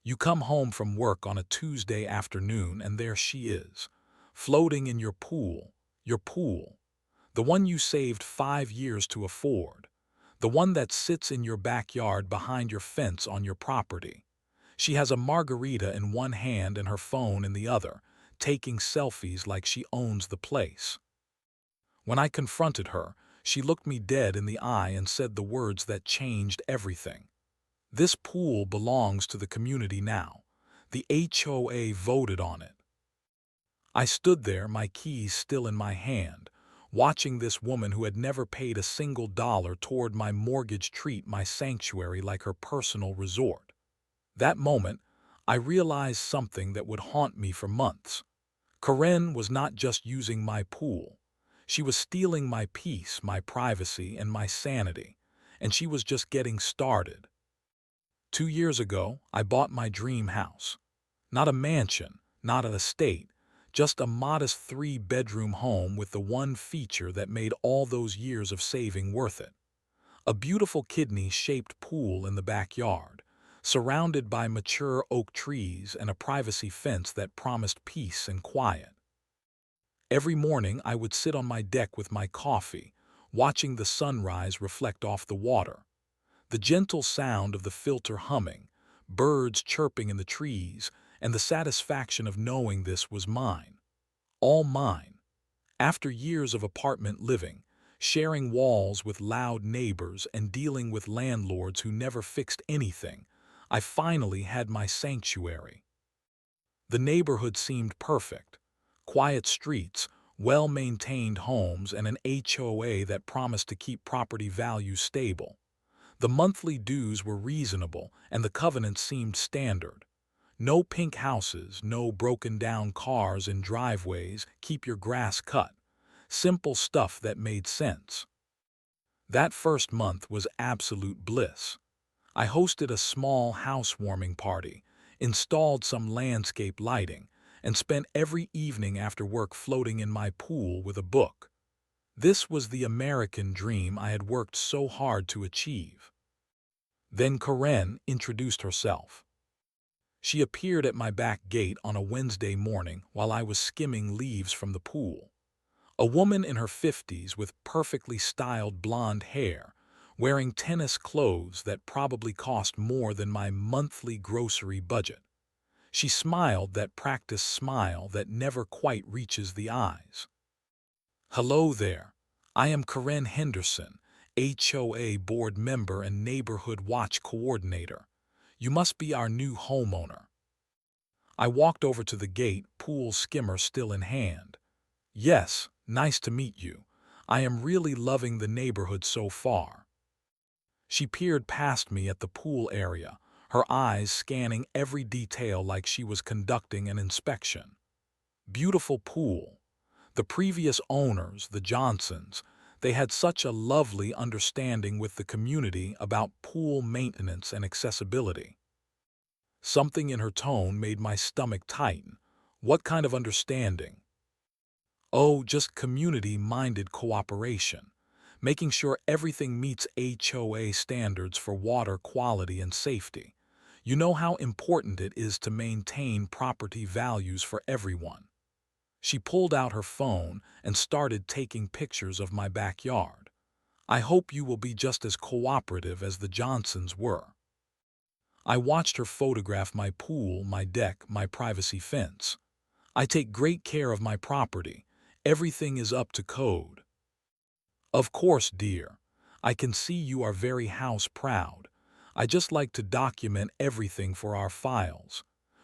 You come home from work on a Tuesday afternoon and there she is, floating in your pool, the one you saved 5 years to afford, the one that sits in your backyard behind your fence on your property. She has a margarita in one hand and her phone in the other, taking selfies like she owns the place. When I confronted her, she looked me dead in the eye and said the words that changed everything. This pool belongs to the community now. The HOA voted on it. I stood there, my keys still in my hand, watching this woman who had never paid a single dollar toward my mortgage treat my sanctuary like her personal resort. That moment, I realized something that would haunt me for months. Karen was not just using my pool. She was stealing my peace, my privacy, and my sanity. And she was just getting started. 2 years ago, I bought my dream house. Not a mansion, not an estate, just a modest 3-bedroom home with the one feature that made all those years of saving worth it. A beautiful kidney-shaped pool in the backyard, surrounded by mature oak trees and a privacy fence that promised peace and quiet. Every morning I would sit on my deck with my coffee, watching the sunrise reflect off the water. The gentle sound of the filter humming, birds chirping in the trees, and the satisfaction of knowing this was mine. All mine. After years of apartment living, sharing walls with loud neighbors and dealing with landlords who never fixed anything, I finally had my sanctuary. The neighborhood seemed perfect. Quiet streets, well-maintained homes, and an HOA that promised to keep property values stable. The monthly dues were reasonable, and the covenants seemed standard. No pink houses, no broken-down cars in driveways, keep your grass cut. Simple stuff that made sense. That first month was absolute bliss. I hosted a small housewarming party, installed some landscape lighting, and spent every evening after work floating in my pool with a book. This was the American dream I had worked so hard to achieve. Then Karen introduced herself. She appeared at my back gate on a Wednesday morning while I was skimming leaves from the pool. A woman in her 50s with perfectly styled blonde hair, wearing tennis clothes that probably cost more than my monthly grocery budget. She smiled that practiced smile that never quite reaches the eyes. "Hello there. I am Karen Henderson, HOA board member and neighborhood watch coordinator. You must be our new homeowner." I walked over to the gate, pool skimmer still in hand. "Yes, nice to meet you. I am really loving the neighborhood so far." She peered past me at the pool area, her eyes scanning every detail like she was conducting an inspection. Beautiful pool. The previous owners, the Johnsons, they had such a lovely understanding with the community about pool maintenance and accessibility. Something in her tone made my stomach tighten. What kind of understanding? Oh, just community-minded cooperation, making sure everything meets HOA standards for water quality and safety. You know how important it is to maintain property values for everyone. She pulled out her phone and started taking pictures of my backyard. "I hope you will be just as cooperative as the Johnsons were." I watched her photograph my pool, my deck, my privacy fence. "I take great care of my property. Everything is up to code." "Of course, dear. I can see you are very house proud. I just like to document everything for our files.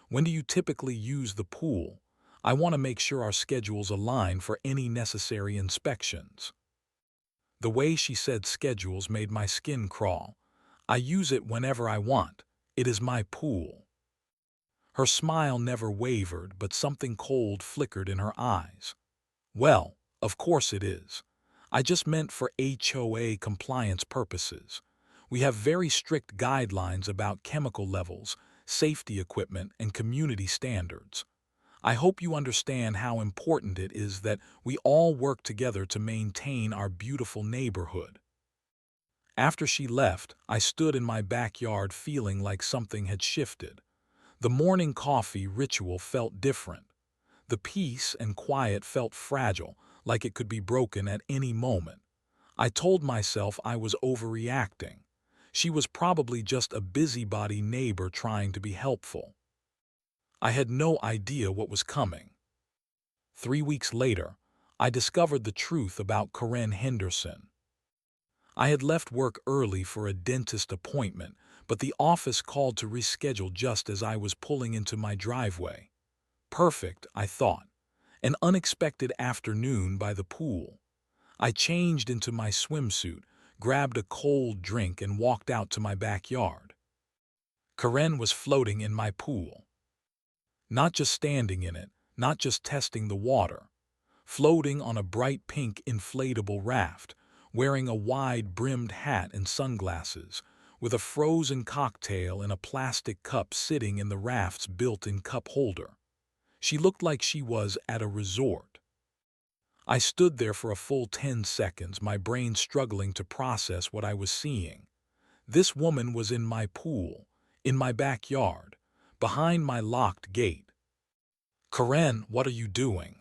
When do you typically use the pool? I want to make sure our schedules align for any necessary inspections." The way she said schedules made my skin crawl. "I use it whenever I want. It is my pool." Her smile never wavered, but something cold flickered in her eyes. "Well, of course it is. I just meant for HOA compliance purposes. We have very strict guidelines about chemical levels, safety equipment, and community standards. I hope you understand how important it is that we all work together to maintain our beautiful neighborhood." After she left, I stood in my backyard feeling like something had shifted. The morning coffee ritual felt different. The peace and quiet felt fragile, like it could be broken at any moment. I told myself I was overreacting. She was probably just a busybody neighbor trying to be helpful. I had no idea what was coming. 3 weeks later, I discovered the truth about Corinne Henderson. I had left work early for a dentist appointment, but the office called to reschedule just as I was pulling into my driveway. Perfect, I thought. An unexpected afternoon by the pool. I changed into my swimsuit, grabbed a cold drink, and walked out to my backyard. Corinne was floating in my pool. Not just standing in it, not just testing the water. Floating on a bright pink inflatable raft, wearing a wide-brimmed hat and sunglasses, with a frozen cocktail in a plastic cup sitting in the raft's built-in cup holder. She looked like she was at a resort. I stood there for a full 10 seconds, my brain struggling to process what I was seeing. This woman was in my pool, in my backyard, behind my locked gate. "Corinne, what are you doing?"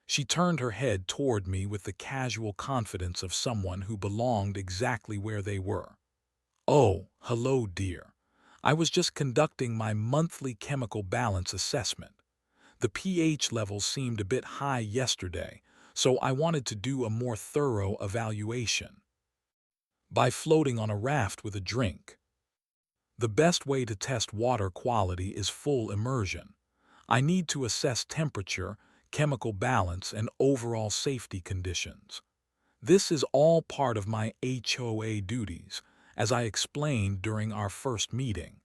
She turned her head toward me with the casual confidence of someone who belonged exactly where they were. "Oh, hello, dear. I was just conducting my monthly chemical balance assessment. The pH level seemed a bit high yesterday, so I wanted to do a more thorough evaluation. By floating on a raft with a drink. The best way to test water quality is full immersion. I need to assess temperature, chemical balance, and overall safety conditions. This is all part of my HOA duties, as I explained during our first meeting."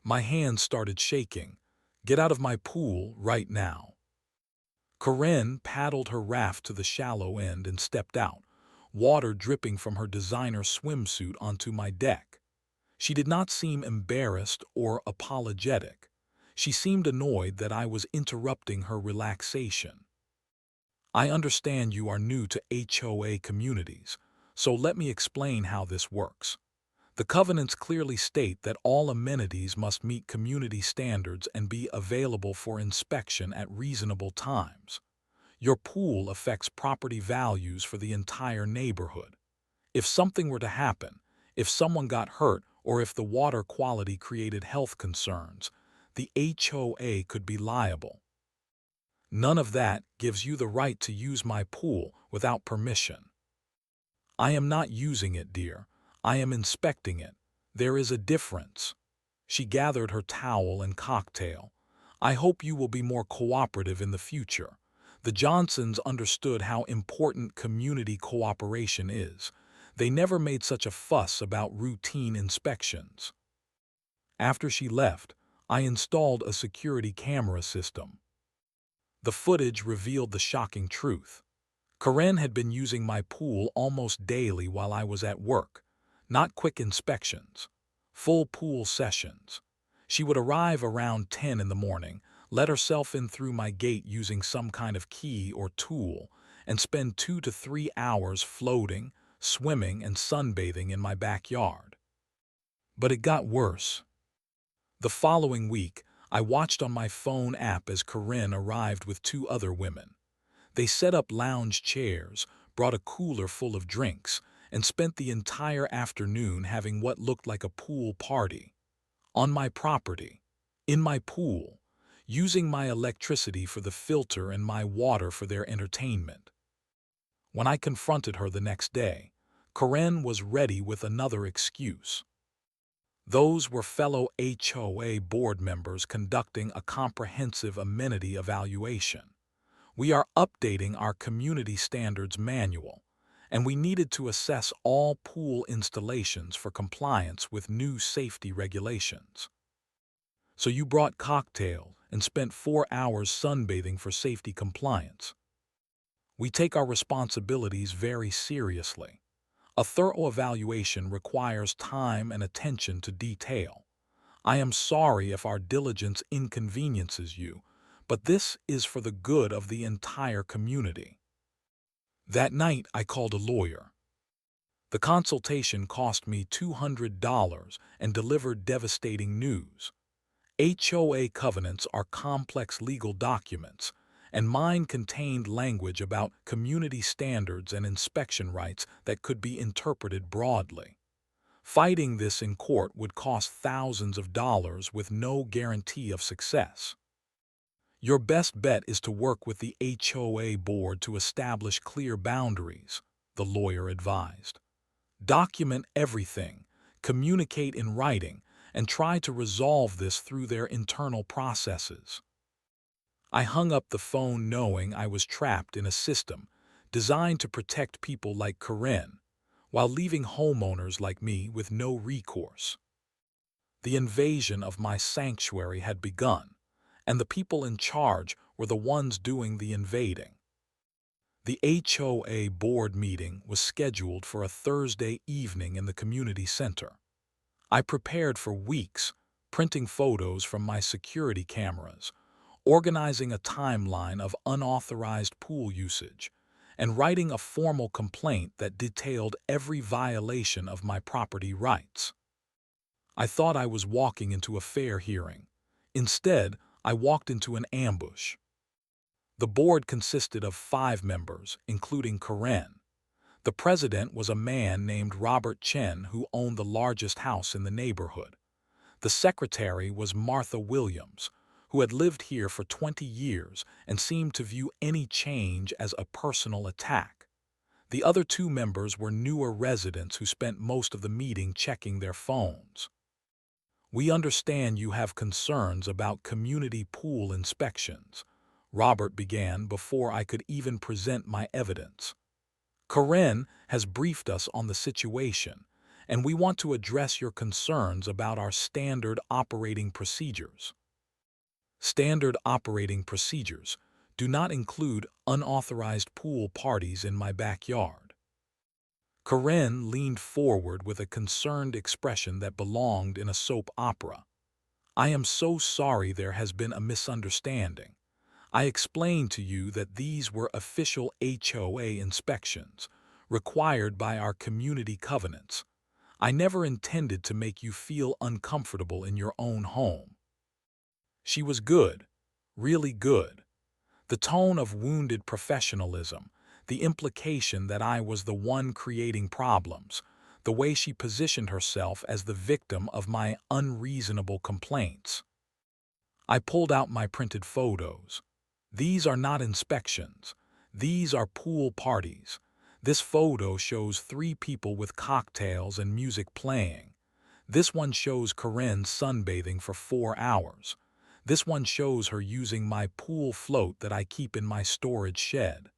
My hands started shaking. "Get out of my pool right now." Corinne paddled her raft to the shallow end and stepped out, water dripping from her designer swimsuit onto my deck. She did not seem embarrassed or apologetic. She seemed annoyed that I was interrupting her relaxation. "I understand you are new to HOA communities, so let me explain how this works. The covenants clearly state that all amenities must meet community standards and be available for inspection at reasonable times. Your pool affects property values for the entire neighborhood. If something were to happen, if someone got hurt, or if the water quality created health concerns, the HOA could be liable. None of that gives you the right to use my pool without permission." "I am not using it, dear. I am inspecting it. There is a difference." She gathered her towel and cocktail. "I hope you will be more cooperative in the future. The Johnsons understood how important community cooperation is. They never made such a fuss about routine inspections." After she left, I installed a security camera system. The footage revealed the shocking truth. Corinne had been using my pool almost daily while I was at work. Not quick inspections, full pool sessions. She would arrive around 10 in the morning, let herself in through my gate using some kind of key or tool, and spend 2 to 3 hours floating, swimming, and sunbathing in my backyard. But it got worse. The following week, I watched on my phone app as Corinne arrived with 2 other women. They set up lounge chairs, brought a cooler full of drinks, and spent the entire afternoon having what looked like a pool party. On my property, in my pool, using my electricity for the filter and my water for their entertainment. When I confronted her the next day, Corinne was ready with another excuse. Those were fellow HOA board members conducting a comprehensive amenity evaluation. We are updating our community standards manual, and we needed to assess all pool installations for compliance with new safety regulations. So you brought cocktail and spent 4 hours sunbathing for safety compliance. We take our responsibilities very seriously. A thorough evaluation requires time and attention to detail. I am sorry if our diligence inconveniences you, but this is for the good of the entire community." That night, I called a lawyer. The consultation cost me $200 and delivered devastating news. HOA covenants are complex legal documents, and mine contained language about community standards and inspection rights that could be interpreted broadly. Fighting this in court would cost thousands of dollars with no guarantee of success. Your best bet is to work with the HOA board to establish clear boundaries, the lawyer advised. Document everything, communicate in writing, and try to resolve this through their internal processes. I hung up the phone knowing I was trapped in a system designed to protect people like Corinne, while leaving homeowners like me with no recourse. The invasion of my sanctuary had begun, and the people in charge were the ones doing the invading. The HOA board meeting was scheduled for a Thursday evening in the community center. I prepared for weeks, printing photos from my security cameras, organizing a timeline of unauthorized pool usage, and writing a formal complaint that detailed every violation of my property rights. I thought I was walking into a fair hearing. Instead, I walked into an ambush. The board consisted of 5 members, including Corinne. The president was a man named Robert Chen who owned the largest house in the neighborhood. The secretary was Martha Williams, who had lived here for 20 years and seemed to view any change as a personal attack. The other 2 members were newer residents who spent most of the meeting checking their phones. "We understand you have concerns about community pool inspections," Robert began before I could even present my evidence. "Corinne has briefed us on the situation, and we want to address your concerns about our standard operating procedures." Standard operating procedures do not include unauthorized pool parties in my backyard. Corinne leaned forward with a concerned expression that belonged in a soap opera. "I am so sorry there has been a misunderstanding. I explained to you that these were official HOA inspections, required by our community covenants. I never intended to make you feel uncomfortable in your own home." She was good, really good. The tone of wounded professionalism, the implication that I was the one creating problems, the way she positioned herself as the victim of my unreasonable complaints. I pulled out my printed photos. "These are not inspections. These are pool parties. This photo shows 3 people with cocktails and music playing. This one shows Corinne sunbathing for 4 hours. This one shows her using my pool float that I keep in my storage shed."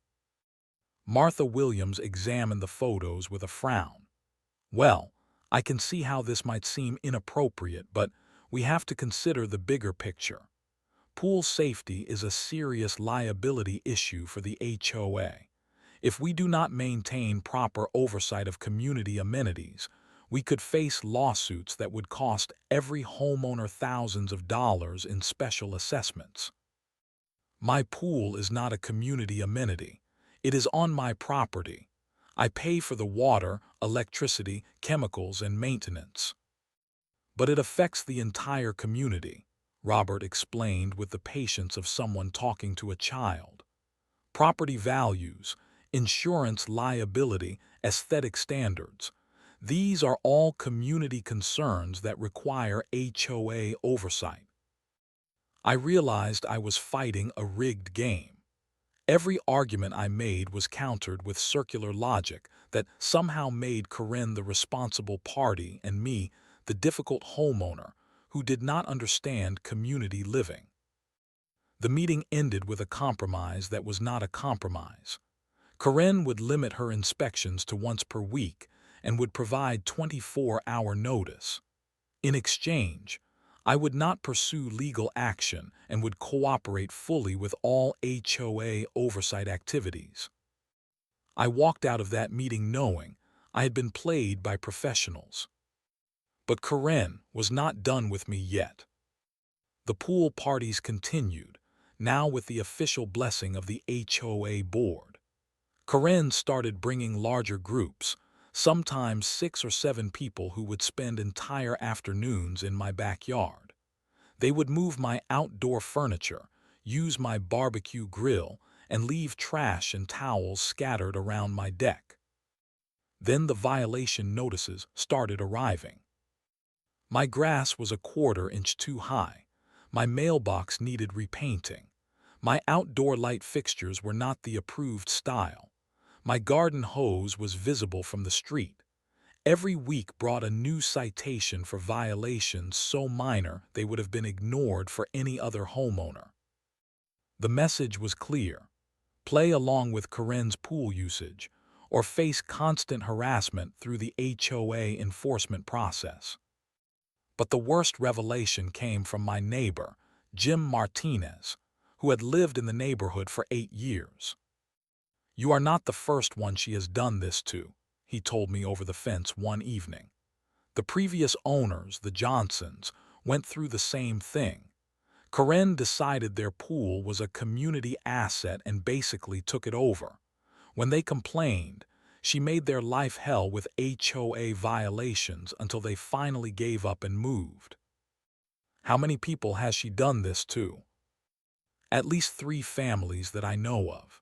Martha Williams examined the photos with a frown. "Well, I can see how this might seem inappropriate, but we have to consider the bigger picture. Pool safety is a serious liability issue for the HOA. If we do not maintain proper oversight of community amenities, we could face lawsuits that would cost every homeowner thousands of dollars in special assessments. My pool is not a community amenity. It is on my property. I pay for the water, electricity, chemicals, and maintenance. But it affects the entire community," Robert explained with the patience of someone talking to a child. "Property values, insurance liability, aesthetic standards. These are all community concerns that require HOA oversight." I realized I was fighting a rigged game. Every argument I made was countered with circular logic that somehow made Corinne the responsible party and me the difficult homeowner who did not understand community living. The meeting ended with a compromise that was not a compromise. Corinne would limit her inspections to once per week and would provide 24-hour notice. In exchange, I would not pursue legal action and would cooperate fully with all HOA oversight activities. I walked out of that meeting knowing I had been played by professionals. But Corinne was not done with me yet. The pool parties continued, now with the official blessing of the HOA board. Corinne started bringing larger groups, sometimes 6 or 7 people who would spend entire afternoons in my backyard. They would move my outdoor furniture, use my barbecue grill, and leave trash and towels scattered around my deck. Then the violation notices started arriving. My grass was a quarter-inch too high. My mailbox needed repainting. My outdoor light fixtures were not the approved style. My garden hose was visible from the street. Every week brought a new citation for violations so minor they would have been ignored for any other homeowner. The message was clear: play along with Corinne's pool usage, or face constant harassment through the HOA enforcement process. But the worst revelation came from my neighbor, Jim Martinez, who had lived in the neighborhood for 8 years. "You are not the first one she has done this to," he told me over the fence one evening. "The previous owners, the Johnsons, went through the same thing. Corinne decided their pool was a community asset and basically took it over. When they complained, she made their life hell with HOA violations until they finally gave up and moved." How many people has she done this to? At least 3 families that I know of.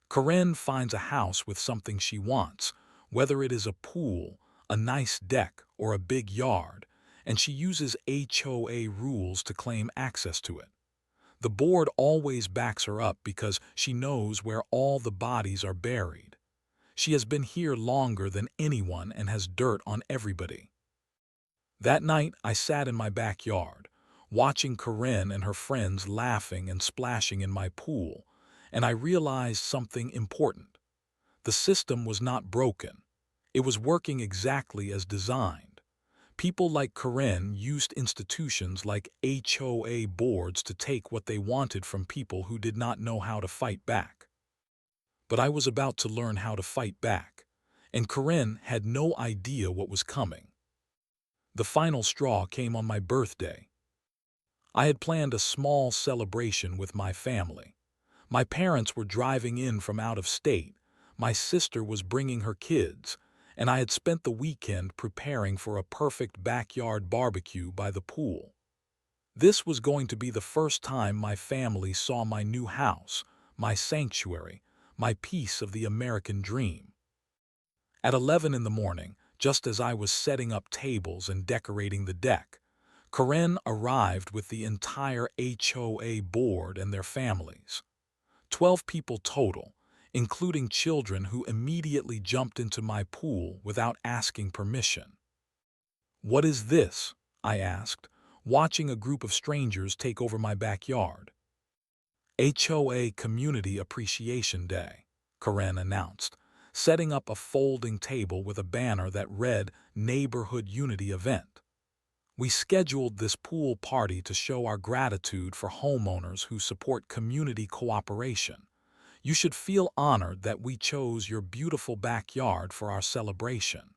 Corinne finds a house with something she wants, whether it is a pool, a nice deck, or a big yard, and she uses HOA rules to claim access to it. The board always backs her up because she knows where all the bodies are buried. She has been here longer than anyone and has dirt on everybody. That night, I sat in my backyard, watching Corinne and her friends laughing and splashing in my pool, and I realized something important. The system was not broken. It was working exactly as designed. People like Corinne used institutions like HOA boards to take what they wanted from people who did not know how to fight back. But I was about to learn how to fight back, and Corinne had no idea what was coming. The final straw came on my birthday. I had planned a small celebration with my family. My parents were driving in from out of state, my sister was bringing her kids, and I had spent the weekend preparing for a perfect backyard barbecue by the pool. This was going to be the first time my family saw my new house, my sanctuary, my piece of the American dream. At 11 in the morning, just as I was setting up tables and decorating the deck, Corinne arrived with the entire HOA board and their families. 12 people total, including children who immediately jumped into my pool without asking permission. "What is this?" I asked, watching a group of strangers take over my backyard. "HOA Community Appreciation Day," Corinne announced, setting up a folding table with a banner that read "Neighborhood Unity Event." "We scheduled this pool party to show our gratitude for homeowners who support community cooperation. You should feel honored that we chose your beautiful backyard for our celebration."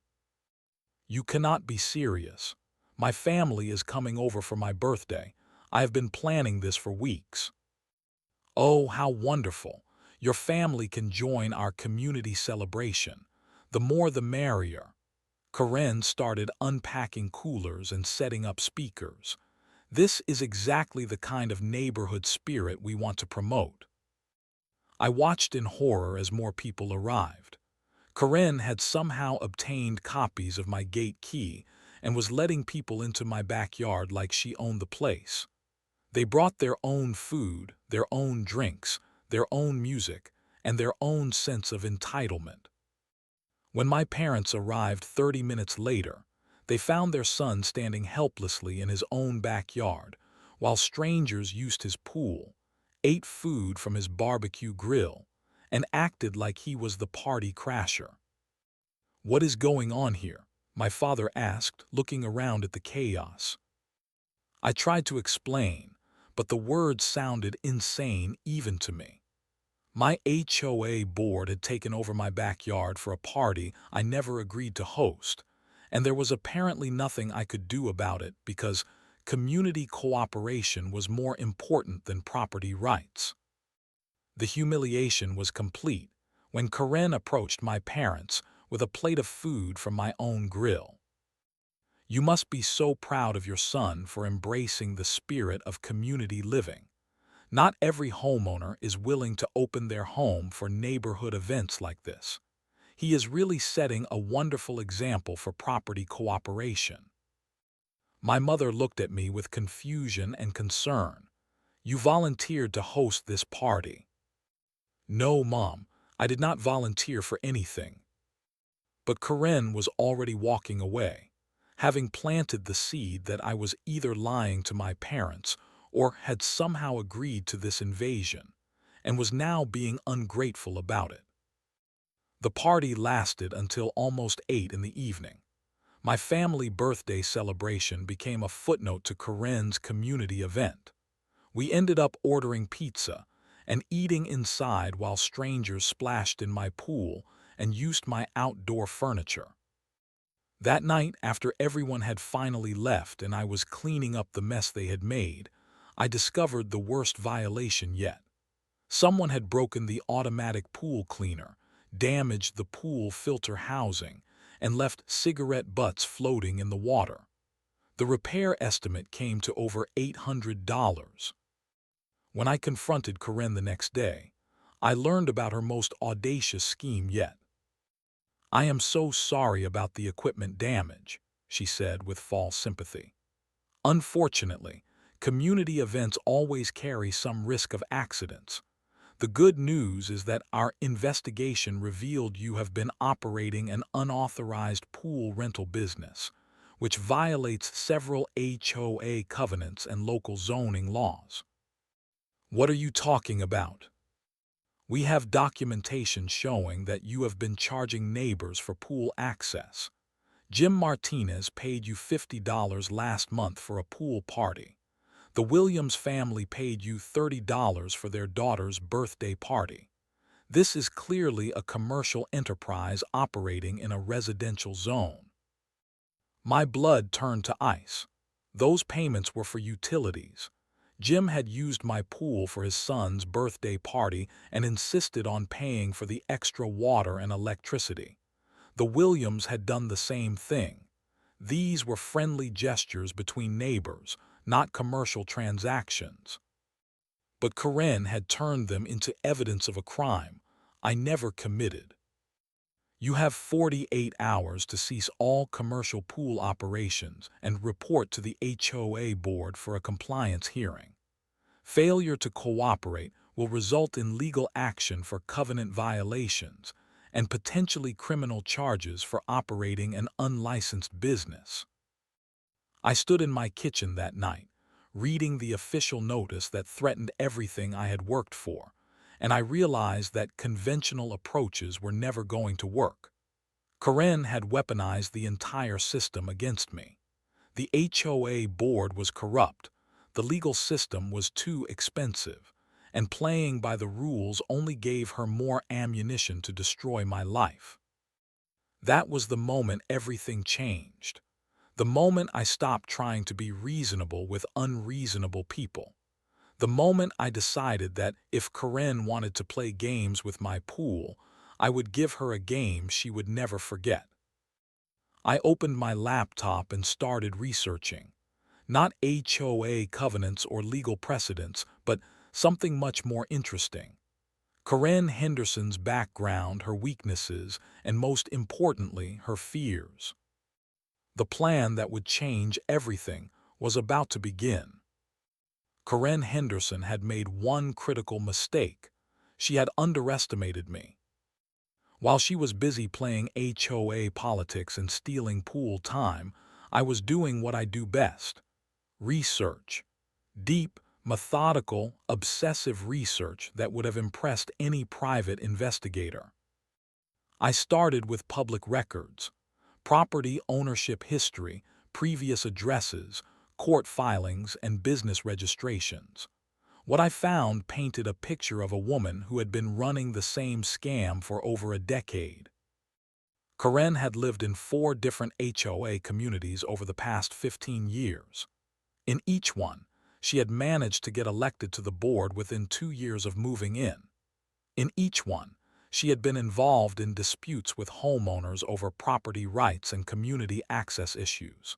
"You cannot be serious. My family is coming over for my birthday. I have been planning this for weeks." "Oh, how wonderful. Your family can join our community celebration. The more the merrier." Corinne started unpacking coolers and setting up speakers. "This is exactly the kind of neighborhood spirit we want to promote." I watched in horror as more people arrived. Corinne had somehow obtained copies of my gate key and was letting people into my backyard like she owned the place. They brought their own food, their own drinks, their own music, and their own sense of entitlement. When my parents arrived 30 minutes later, they found their son standing helplessly in his own backyard, while strangers used his pool, ate food from his barbecue grill, and acted like he was the party crasher. "What is going on here?" my father asked, looking around at the chaos. I tried to explain, but the words sounded insane even to me. My HOA board had taken over my backyard for a party I never agreed to host, and there was apparently nothing I could do about it because community cooperation was more important than property rights. The humiliation was complete when Corinne approached my parents with a plate of food from my own grill. You must be so proud of your son for embracing the spirit of community living. Not every homeowner is willing to open their home for neighborhood events like this. He is really setting a wonderful example for property cooperation. My mother looked at me with confusion and concern. You volunteered to host this party. No, Mom, I did not volunteer for anything. But Corinne was already walking away, having planted the seed that I was either lying to my parents or had somehow agreed to this invasion, and was now being ungrateful about it. The party lasted until almost 8 in the evening. My family birthday celebration became a footnote to Corinne's community event. We ended up ordering pizza and eating inside while strangers splashed in my pool and used my outdoor furniture. That night, after everyone had finally left and I was cleaning up the mess they had made, I discovered the worst violation yet. Someone had broken the automatic pool cleaner, damaged the pool filter housing, and left cigarette butts floating in the water. The repair estimate came to over $800. When I confronted Corinne the next day, I learned about her most audacious scheme yet. "I am so sorry about the equipment damage," she said with false sympathy. "Unfortunately, community events always carry some risk of accidents. The good news is that our investigation revealed you have been operating an unauthorized pool rental business, which violates several HOA covenants and local zoning laws." "What are you talking about?" "We have documentation showing that you have been charging neighbors for pool access. Jim Martinez paid you $50 last month for a pool party. The Williams family paid you $30 for their daughter's birthday party. This is clearly a commercial enterprise operating in a residential zone." My blood turned to ice. Those payments were for utilities. Jim had used my pool for his son's birthday party and insisted on paying for the extra water and electricity. The Williams had done the same thing. These were friendly gestures between neighbors, not commercial transactions. But Corinne had turned them into evidence of a crime I never committed. "You have 48 hours to cease all commercial pool operations and report to the HOA board for a compliance hearing. Failure to cooperate will result in legal action for covenant violations and potentially criminal charges for operating an unlicensed business." I stood in my kitchen that night, reading the official notice that threatened everything I had worked for, and I realized that conventional approaches were never going to work. Corinne had weaponized the entire system against me. The HOA board was corrupt, the legal system was too expensive, and playing by the rules only gave her more ammunition to destroy my life. That was the moment everything changed. The moment I stopped trying to be reasonable with unreasonable people. The moment I decided that if Corinne wanted to play games with my pool, I would give her a game she would never forget. I opened my laptop and started researching. Not HOA covenants or legal precedents, but something much more interesting. Corinne Henderson's background, her weaknesses, and most importantly, her fears. The plan that would change everything was about to begin. Corinne Henderson had made one critical mistake. She had underestimated me. While she was busy playing HOA politics and stealing pool time, I was doing what I do best: research. Deep, methodical, obsessive research that would have impressed any private investigator. I started with public records, property ownership history, previous addresses, court filings, and business registrations. What I found painted a picture of a woman who had been running the same scam for over a decade. Corinne had lived in 4 different HOA communities over the past 15 years. In each one, she had managed to get elected to the board within 2 years of moving in. In each one, she had been involved in disputes with homeowners over property rights and community access issues.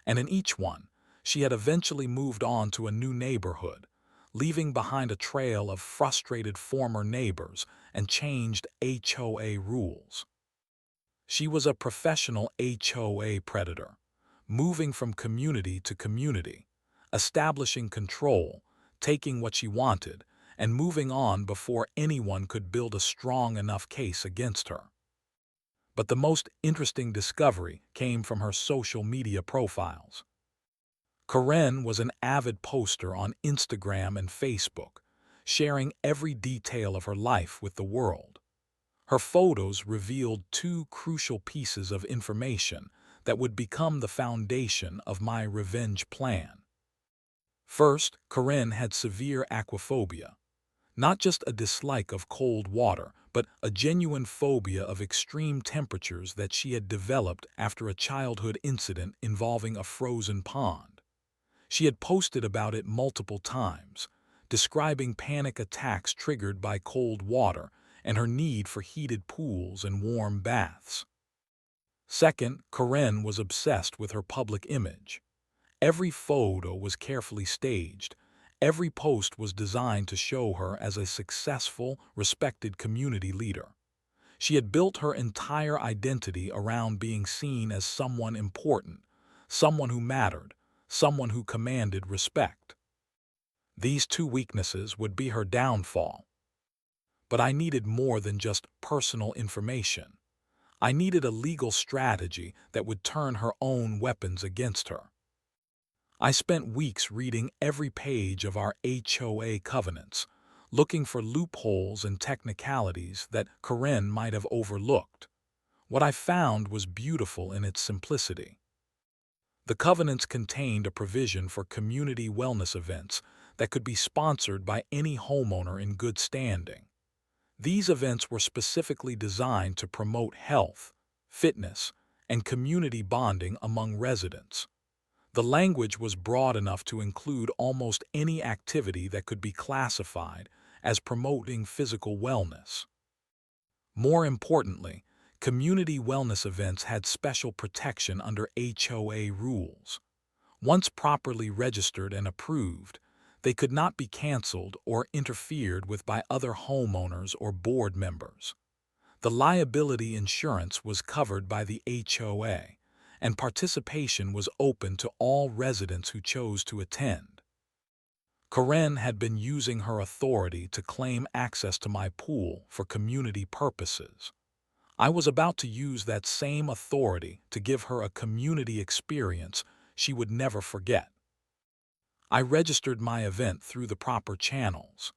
And in each one, she had eventually moved on to a new neighborhood, leaving behind a trail of frustrated former neighbors and changed HOA rules. She was a professional HOA predator, moving from community to community, establishing control, taking what she wanted, and moving on before anyone could build a strong enough case against her. But the most interesting discovery came from her social media profiles. Karen was an avid poster on Instagram and Facebook, sharing every detail of her life with the world. Her photos revealed two crucial pieces of information that would become the foundation of my revenge plan. First, Karen had severe aquaphobia, not just a dislike of cold water, but a genuine phobia of extreme temperatures that she had developed after a childhood incident involving a frozen pond. She had posted about it multiple times, describing panic attacks triggered by cold water and her need for heated pools and warm baths. Second, Karen was obsessed with her public image. Every photo was carefully staged. Every post was designed to show her as a successful, respected community leader. She had built her entire identity around being seen as someone important, someone who mattered, someone who commanded respect. These two weaknesses would be her downfall. But I needed more than just personal information. I needed a legal strategy that would turn her own weapons against her. I spent weeks reading every page of our HOA covenants, looking for loopholes and technicalities that Karen might have overlooked. What I found was beautiful in its simplicity. The covenants contained a provision for community wellness events that could be sponsored by any homeowner in good standing. These events were specifically designed to promote health, fitness, and community bonding among residents. The language was broad enough to include almost any activity that could be classified as promoting physical wellness. More importantly, community wellness events had special protection under HOA rules. Once properly registered and approved, they could not be canceled or interfered with by other homeowners or board members. The liability insurance was covered by the HOA, and participation was open to all residents who chose to attend. Karen had been using her authority to claim access to my pool for community purposes. I was about to use that same authority to give her a community experience she would never forget. I registered my event through the proper channels.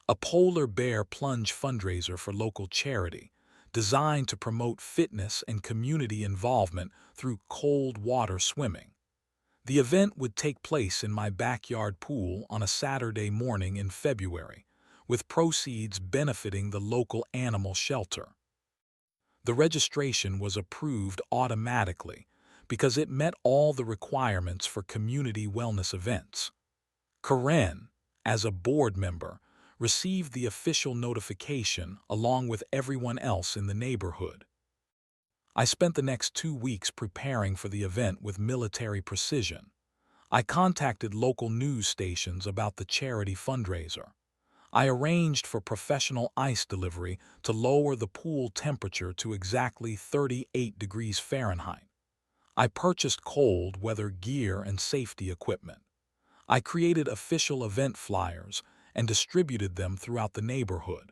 A polar bear plunge fundraiser for local charity, designed to promote fitness and community involvement through cold water swimming. The event would take place in my backyard pool on a Saturday morning in February, with proceeds benefiting the local animal shelter. The registration was approved automatically because it met all the requirements for community wellness events. Karen, as a board member, received the official notification along with everyone else in the neighborhood. I spent the next 2 weeks preparing for the event with military precision. I contacted local news stations about the charity fundraiser. I arranged for professional ice delivery to lower the pool temperature to exactly 38 degrees Fahrenheit. I purchased cold weather gear and safety equipment. I created official event flyers and distributed them throughout the neighborhood.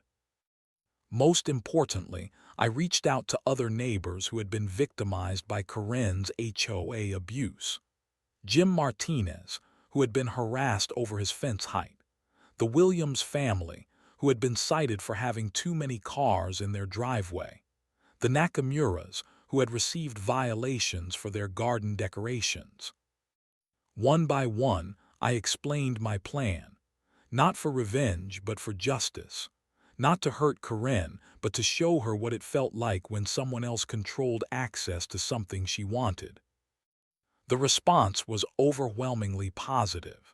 Most importantly, I reached out to other neighbors who had been victimized by Karen's HOA abuse. Jim Martinez, who had been harassed over his fence height. The Williams family, who had been cited for having too many cars in their driveway. The Nakamuras, who had received violations for their garden decorations. One by one, I explained my plan, not for revenge but for justice, not to hurt Karen but to show her what it felt like when someone else controlled access to something she wanted. The response was overwhelmingly positive.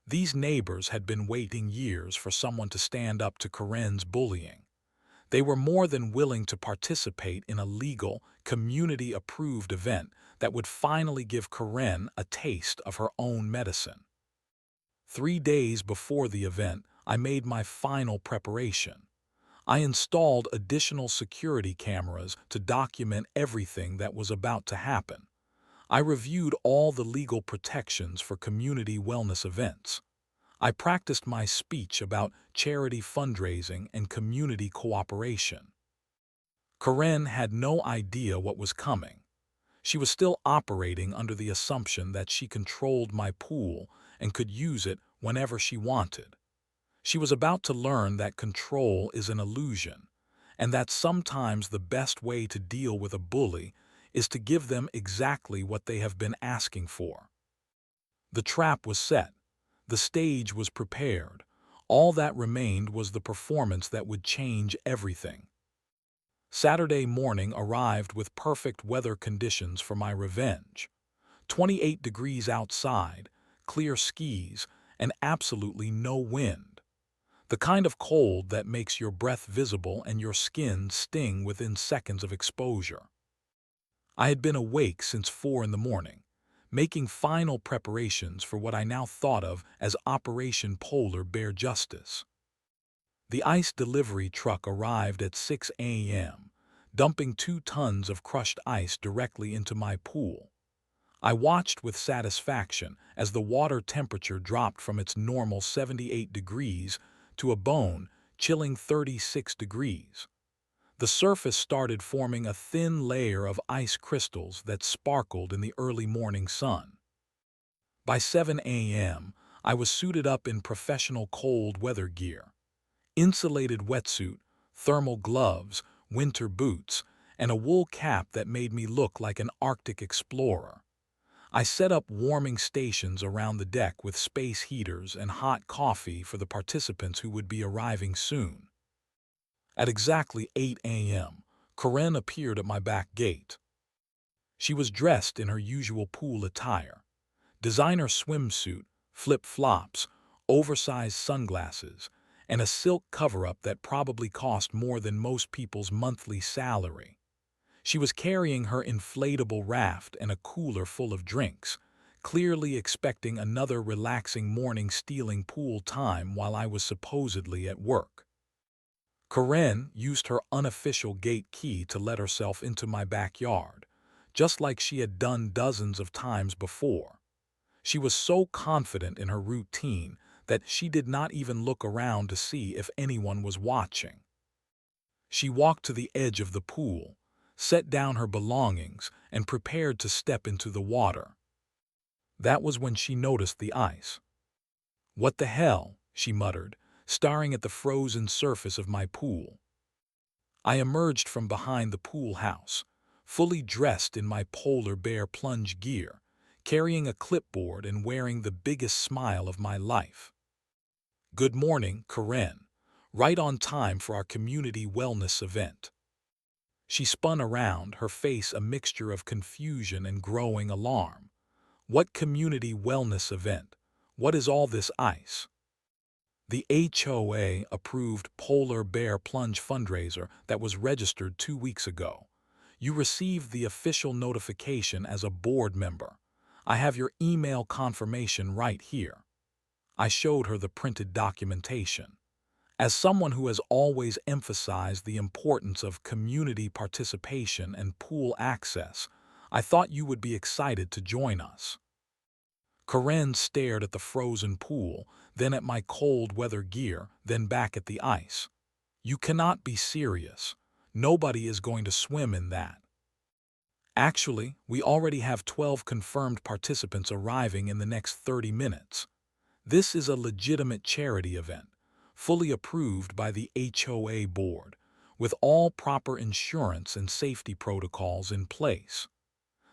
These neighbors had been waiting years for someone to stand up to Karen's bullying. They were more than willing to participate in a legal, community-approved event that would finally give Karen a taste of her own medicine. 3 days before the event, I made my final preparation. I installed additional security cameras to document everything that was about to happen. I reviewed all the legal protections for community wellness events. I practiced my speech about charity fundraising and community cooperation. Karen had no idea what was coming. She was still operating under the assumption that she controlled my pool and could use it whenever she wanted. She was about to learn that control is an illusion, and that sometimes the best way to deal with a bully is to give them exactly what they have been asking for. The trap was set. The stage was prepared. All that remained was the performance that would change everything. Saturday morning arrived with perfect weather conditions for my revenge. 28 degrees outside, clear skies, and absolutely no wind. The kind of cold that makes your breath visible and your skin sting within seconds of exposure. I had been awake since 4 in the morning, making final preparations for what I now thought of as Operation Polar Bear Justice. The ice delivery truck arrived at 6 a.m., dumping 2 tons of crushed ice directly into my pool. I watched with satisfaction as the water temperature dropped from its normal 78 degrees to a bone-chilling 36 degrees. The surface started forming a thin layer of ice crystals that sparkled in the early morning sun. By 7 a.m., I was suited up in professional cold weather gear. Insulated wetsuit, thermal gloves, winter boots, and a wool cap that made me look like an Arctic explorer. I set up warming stations around the deck with space heaters and hot coffee for the participants who would be arriving soon. At exactly 8 a.m., Karen appeared at my back gate. She was dressed in her usual pool attire: designer swimsuit, flip-flops, oversized sunglasses, and a silk cover-up that probably cost more than most people's monthly salary. She was carrying her inflatable raft and a cooler full of drinks, clearly expecting another relaxing morning stealing pool time while I was supposedly at work. Karen used her unofficial gate key to let herself into my backyard, just like she had done dozens of times before. She was so confident in her routine that she did not even look around to see if anyone was watching. She walked to the edge of the pool, set down her belongings, and prepared to step into the water. That was when she noticed the ice. "What the hell?" she muttered, staring at the frozen surface of my pool. I emerged from behind the pool house, fully dressed in my polar bear plunge gear, carrying a clipboard and wearing the biggest smile of my life. "Good morning, Karen. Right on time for our community wellness event." She spun around, her face a mixture of confusion and growing alarm. "What community wellness event? What is all this ice?" "The HOA approved Polar Bear Plunge fundraiser that was registered 2 weeks ago. You received the official notification as a board member. I have your email confirmation right here." I showed her the printed documentation. As someone who has always emphasized the importance of community participation and pool access, I thought you would be excited to join us. Karen stared at the frozen pool, then at my cold weather gear, then back at the ice. "You cannot be serious. Nobody is going to swim in that." "Actually, we already have 12 confirmed participants arriving in the next 30 minutes. This is a legitimate charity event, fully approved by the HOA board, with all proper insurance and safety protocols in place.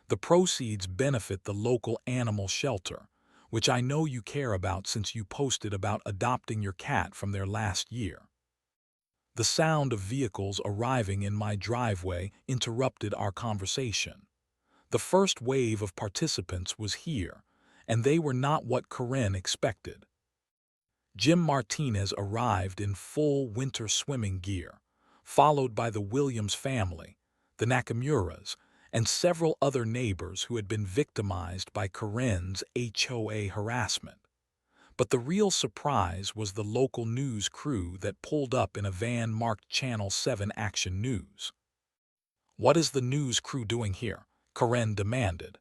The proceeds benefit the local animal shelter, which I know you care about since you posted about adopting your cat from there last year." The sound of vehicles arriving in my driveway interrupted our conversation. The first wave of participants was here, and they were not what Karen expected. Jim Martinez arrived in full winter swimming gear, followed by the Williams family, the Nakamuras, and several other neighbors who had been victimized by Karen's HOA harassment. But the real surprise was the local news crew that pulled up in a van marked Channel 7 Action News. "What is the news crew doing here?" Karen demanded.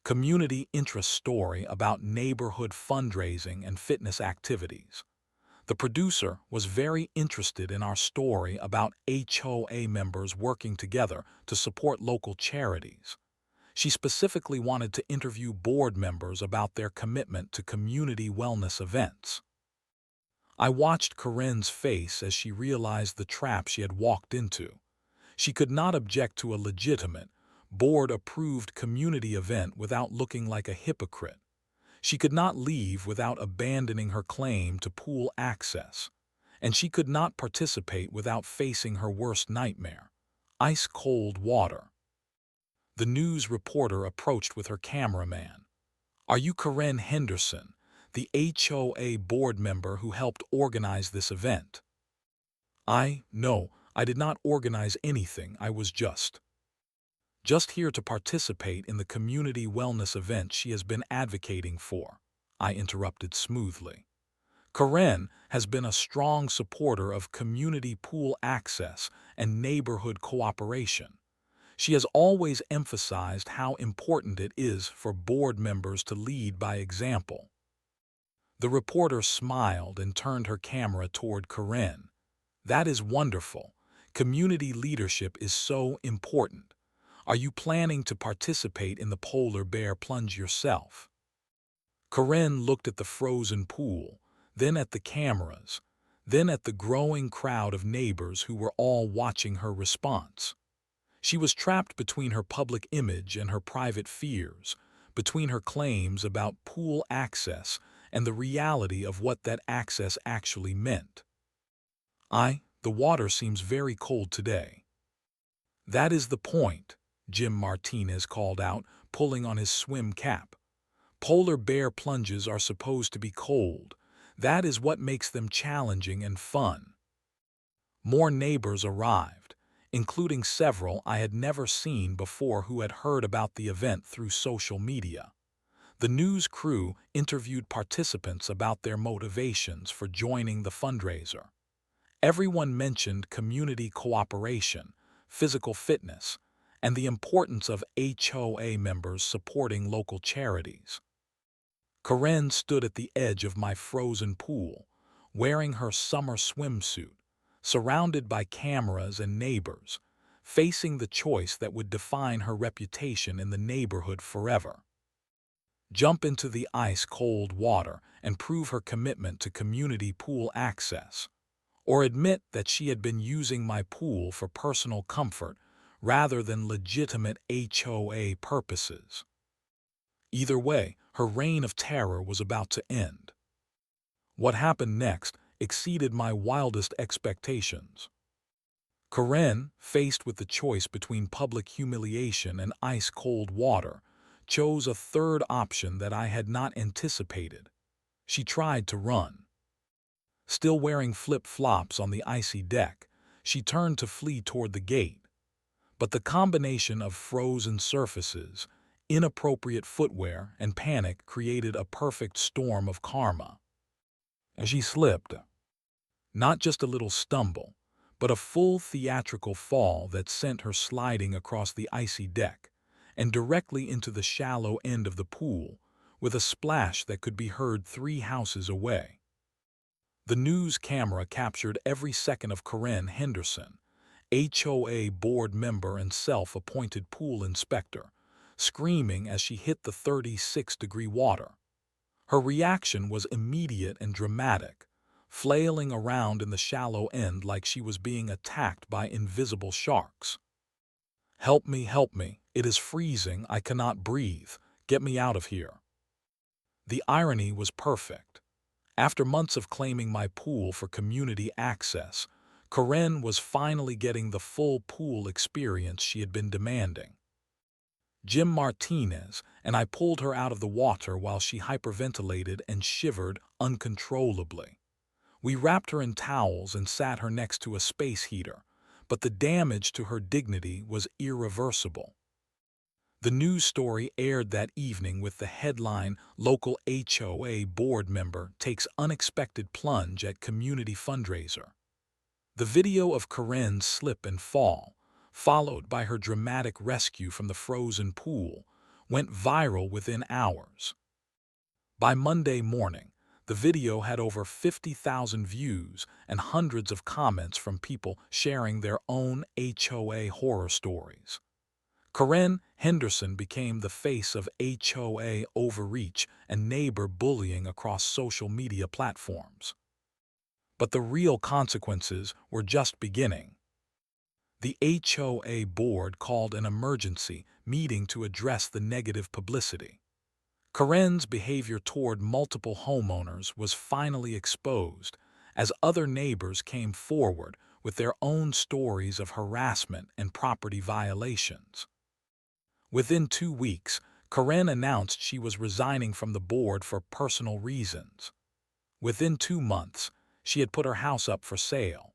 "Community interest story about neighborhood fundraising and fitness activities. The producer was very interested in our story about HOA members working together to support local charities. She specifically wanted to interview board members about their commitment to community wellness events." I watched Corinne's face as she realized the trap she had walked into. She could not object to a legitimate, board-approved community event without looking like a hypocrite. She could not leave without abandoning her claim to pool access. And she could not participate without facing her worst nightmare: ice-cold water. The news reporter approached with her cameraman. "Are you Karen Henderson, the HOA board member who helped organize this event?" No, I did not organize anything. I was just here to participate in the community wellness event she has been advocating for," I interrupted smoothly. Karen has been a strong supporter of community pool access and neighborhood cooperation. She has always emphasized how important it is for board members to lead by example. The reporter smiled and turned her camera toward Karen. "That is wonderful. Community leadership is so important. Are you planning to participate in the polar bear plunge yourself?" Karen looked at the frozen pool, then at the cameras, then at the growing crowd of neighbors who were all watching her response. She was trapped between her public image and her private fears, between her claims about pool access and the reality of what that access actually meant. The water seems very cold today." "That is the point," Jim Martinez called out, pulling on his swim cap. "Polar bear plunges are supposed to be cold. That is what makes them challenging and fun." More neighbors arrived, including several I had never seen before who had heard about the event through social media. The news crew interviewed participants about their motivations for joining the fundraiser. Everyone mentioned community cooperation, physical fitness, and the importance of HOA members supporting local charities. Karen stood at the edge of my frozen pool, wearing her summer swimsuit, surrounded by cameras and neighbors, facing the choice that would define her reputation in the neighborhood forever. Jump into the ice-cold water and prove her commitment to community pool access, or admit that she had been using my pool for personal comfort rather than legitimate HOA purposes. Either way, her reign of terror was about to end. What happened next exceeded my wildest expectations. Karen, faced with the choice between public humiliation and ice-cold water, chose a third option that I had not anticipated. She tried to run. Still wearing flip-flops on the icy deck, she turned to flee toward the gate. But the combination of frozen surfaces, inappropriate footwear, and panic created a perfect storm of karma. As she slipped, not just a little stumble, but a full theatrical fall that sent her sliding across the icy deck and directly into the shallow end of the pool, with a splash that could be heard 3 houses away. The news camera captured every second of Karen Henderson, HOA board member and self-appointed pool inspector, screaming as she hit the 36-degree water. Her reaction was immediate and dramatic, flailing around in the shallow end like she was being attacked by invisible sharks. Help me, it is freezing, I cannot breathe, get me out of here." The irony was perfect. After months of claiming my pool for community access, Karen was finally getting the full pool experience she had been demanding. Jim Martinez and I pulled her out of the water while she hyperventilated and shivered uncontrollably. We wrapped her in towels and sat her next to a space heater, but the damage to her dignity was irreversible. The news story aired that evening with the headline, "Local HOA board member takes unexpected plunge at community fundraiser." The video of Corinne's slip and fall, followed by her dramatic rescue from the frozen pool, went viral within hours. By Monday morning, the video had over 50,000 views and hundreds of comments from people sharing their own HOA horror stories. Corinne Henderson became the face of HOA overreach and neighbor bullying across social media platforms. But the real consequences were just beginning. The HOA board called an emergency meeting to address the negative publicity. Corinne's behavior toward multiple homeowners was finally exposed as other neighbors came forward with their own stories of harassment and property violations. Within 2 weeks, Corinne announced she was resigning from the board for personal reasons. Within 2 months, she had put her house up for sale.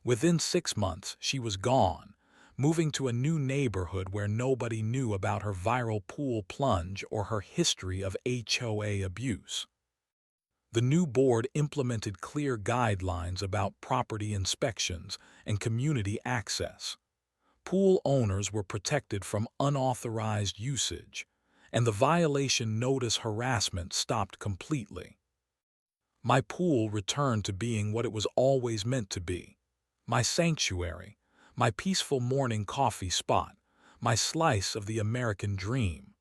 Within 6 months, she was gone, moving to a new neighborhood where nobody knew about her viral pool plunge or her history of HOA abuse. The new board implemented clear guidelines about property inspections and community access. Pool owners were protected from unauthorized usage, and the violation notice harassment stopped completely. My pool returned to being what it was always meant to be: my sanctuary, my peaceful morning coffee spot, my slice of the American dream.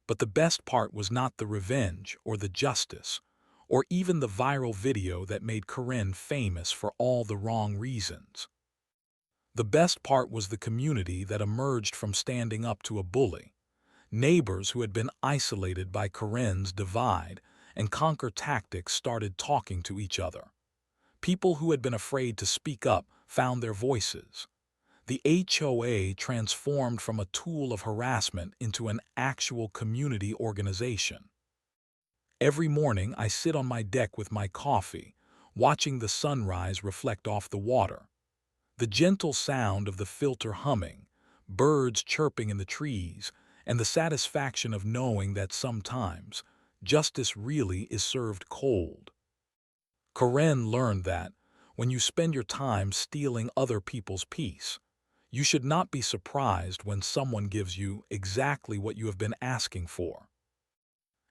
But the best part was not the revenge or the justice, or even the viral video that made Corinne famous for all the wrong reasons. The best part was the community that emerged from standing up to a bully. Neighbors who had been isolated by Corinne's divide and conquer tactics started talking to each other. People who had been afraid to speak up found their voices. The HOA transformed from a tool of harassment into an actual community organization. Every morning I sit on my deck with my coffee, watching the sunrise reflect off the water. The gentle sound of the filter humming, birds chirping in the trees, and the satisfaction of knowing that sometimes justice really is served cold. Corinne learned that when you spend your time stealing other people's peace, you should not be surprised when someone gives you exactly what you have been asking for.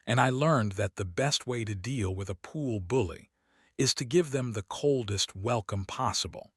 And I learned that the best way to deal with a pool bully is to give them the coldest welcome possible.